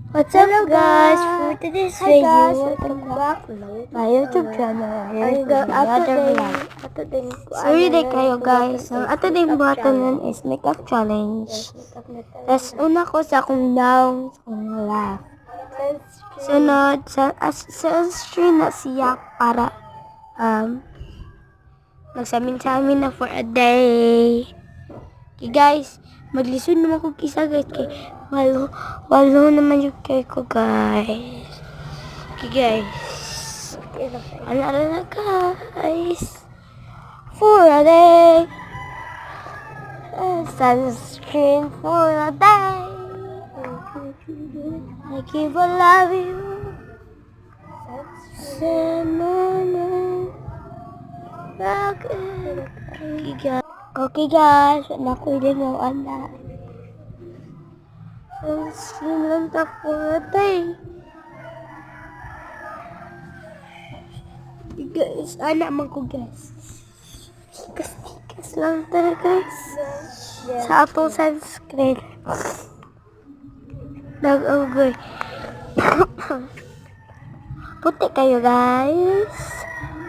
What's up guys? For today's Hi guys, video, welcome back my YouTube channel. Here is another vlog. Sorry Sorry kayo guys. Ang ato din buhatan is makeup challenge. Tas una ko sa akong down, sa akong laugh. Sunod, sa stream na siya para magsamin-samin na for a day. Okay guys, maglisod naman ko kisa guys kay walo naman yung kay ko guys. Okay guys. Ano na guys. For a day. Sunscreen for a day. I keep on loving you. Okay guys, wala ko hindi mo anda. Sunscreen lang ta for a day. Guys, anak man ko guys. Tikas lang ta guys. Sa atong sunscreen. Nag-agoy. Puti kayo guys.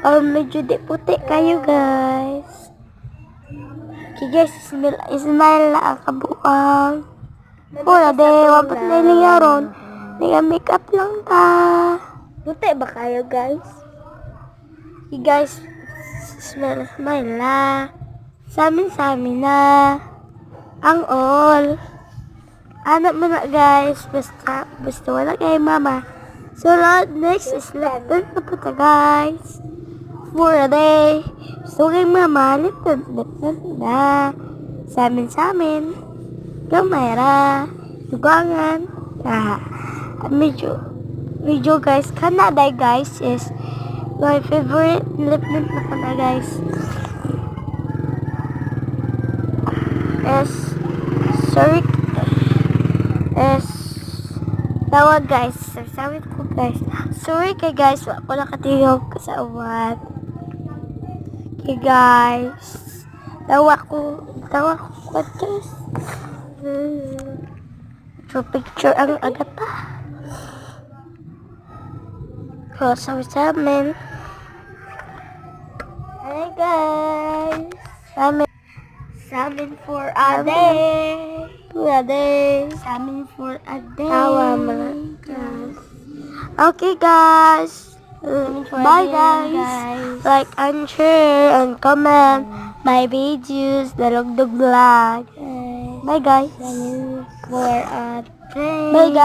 Medyo di puti kayo guys. Okay guys, smile na ang kabuang. Pura de, wapat na ilingaron. Nag-makeup lang ta. Puti ba kayo guys? Okay guys, smile na. Sa amin na. Ang all. Anak mo na guys, basta wala kay mama. So next is lipton na po ta guys. For a day. So kay mama, lipton na. Sa amin. Gamera. Dugangan. Medyo guys, Canada guys is my favorite lipton na po na guys. Tawag guys, sabi ko guys. Sorry kay guys, wala katingog ko sa uwan. Okay guys, tawa ko guys. So picture ang agata. So sa amin. Hi guys. Samin for a day. Samin for a day. Tawa mga guys. Okay guys. Bye guys. Like and share and comment my videos. Dalogdog vlog. Bye guys. For a day. Bye guys.